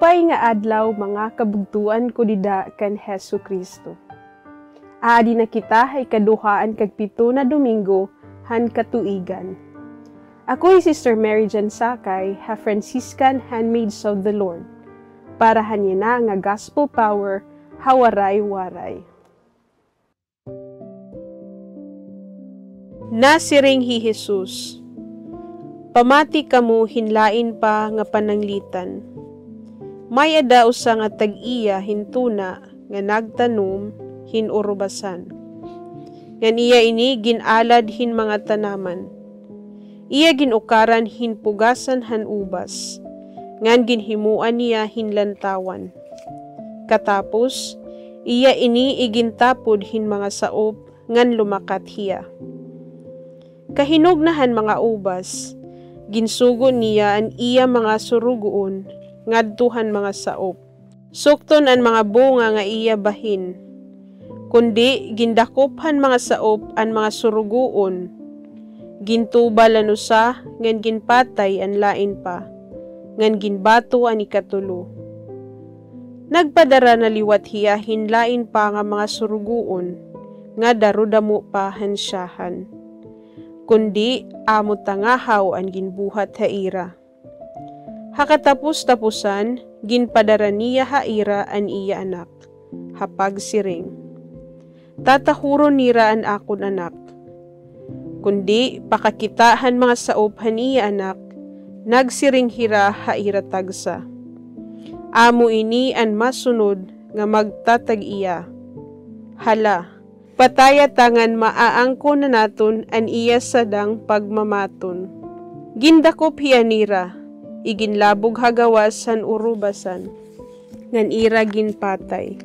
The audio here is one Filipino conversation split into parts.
Upay nga adlaw mga kabugtuan ko dida kan Hesu Kristo. Aadi na kita ay kaduhaan kag 7 na Domingo han katuigan. Ako'y Sister Mary Jan Sakay, ha Franciscan Handmaids of the Lord. Para hanyana nga gospel power, hawaray-waray. Nasiring hi Jesus. Pamati kamo hinlain pa nga pananglitan. May ada usa nga tag-iya hintuna nga nagtanom hinurubasan. Ngan iya ini ginalad hin mga tanaman. Iya ginukaran hinpugasan han ubas. Ngan ginhimuan niya hinlantawan. Katapos, iya ini igintapod hin mga saop ngan lumakat hiya. Kahinugnahan mga ubas, ginsugo niya an iya mga surugoon, ngadtuhan mga saop. Sukton an mga bunga nga iya bahin. Kundi gindakophan mga saop an mga surugoon. Gintubal an usa, ngan ginpatay an lain pa, ngan ginbato an ikatulo. Nagpadara na liwat hiya hinlain pa nga mga surugoon, nga darudamo pa hansyahan. Kundi amo tangahaw ang ginbuhat haira. Hakatapos-tapusan, ginpadara niya haira an iya anak, hapag siring. Tatahuro nira an akon anak. Kundi pakakitahan mga saop han iya anak, nagsiring hira haira tagsa. Amo ini an masunod nga magtatag iya. Hala, pataya tangan maaangko na naton an iya sadang pagmamaton. Gindakop hiya nira, iginlabog hagawas han urubasan, ngan ira ginpatay.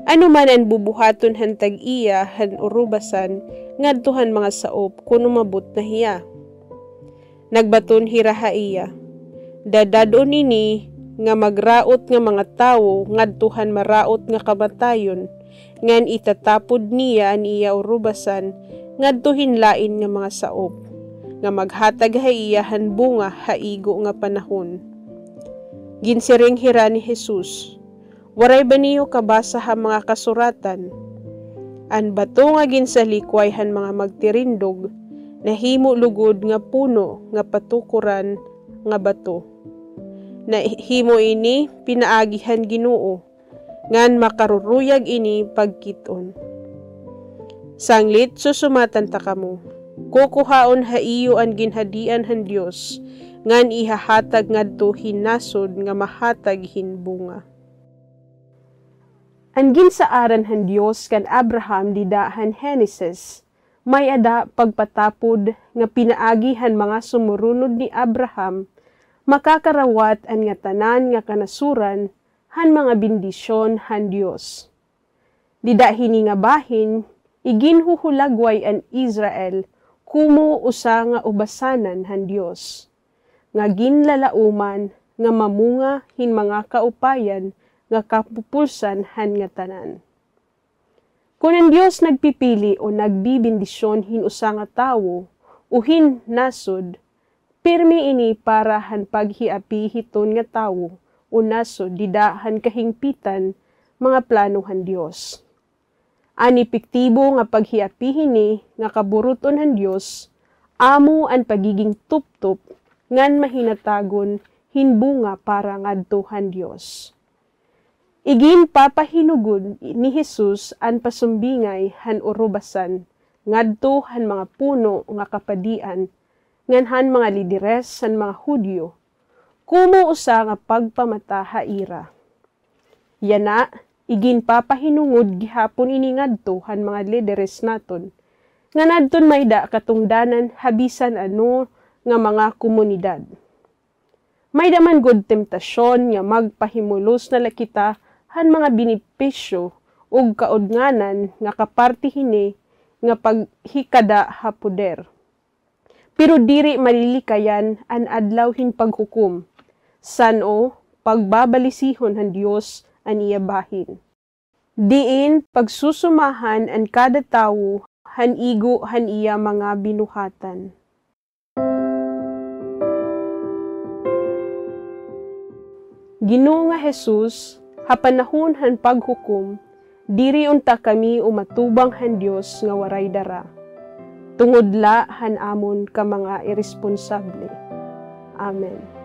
Ano man ang bubuhaton han tag-iya han urubasan, ngadtuhan mga saop kuno mabut na hiya. Nagbaton hira haiya, dadadon nini nga magraot nga mga tawo ngadtuhan maraot nga kabatayon, ngan itatapod niya an iya urubasan ngadtuhin lain nga mga saop nga maghatag haiyahan bunga haigo nga panahon. Ginsiring hira ni Jesus, waray ba niyo kabasa ha mga kasuratan? An bato nga ginsalikway han mga magtirindog, nahimo lugod nga puno nga patukuran nga bato. Nahimo ini pinaagihan Ginoo, ngan makaruruyag ini pagkiton. Sanglit susumatan ta kamo, kukuhaon haiyo an ginhadian han Dios, ngan ihahatag ngadto hinasod nga mahatag hinbunga. An ginsaaran han Dios kan Abraham dida han Genesis, may ada pagpatapod nga pinaagihan mga sumurunod ni Abraham, makakarawat an nga tanan nga kanasuran han mga bendisyon han Dios. Dida hini nga bahin, iginhuhulagway an Israel kumo usa nga ubasanan han Dios. Nga ginlalauman nga mamunga hin mga kaupayan nga kapupulsan han nga tanan. Kung ang Dios nagpipili o nagbibindisyon hin usa nga tawo o hin nasod, pirmi ini para han paghiapi hiton nga tawo o nasod dida han kahingpitan mga plano han Dios. An epektibo nga paghiapihin ni nga kaburuton han Dios, amo an pagiging tuptop ngan mahinatagon hinbunga para ngadto han Dios. Igin papahinugod ni Jesus an pasumbingay han urubasan ngadto han mga puno nga kapadian ngan han mga lideres han mga Hudyo, kumo usa nga pagpamata haira. Yana, igin papahinungod gihapon ini ngadto han mga lideres naton, nga nadton mayda katungdanan habisan ano nga mga komunidad. Mayda man gud temptasyon nga magpahimulos na lakita han mga benepisyo ug kaudnganan nga kaparti hini nga paghikada ha poder. Pero diri malilikayan an adlaw hin paghukom, sano pagbabalisihon han Dios an iya bahin. Diin pagsusumahan an kada tawo han igo han iya mga binuhatan. Ginoo nga Jesus, hapanahon han paghukom, diri unta kami umatubang han Dios nga waray dara. Tungod la han amon ka mga irresponsable. Amen.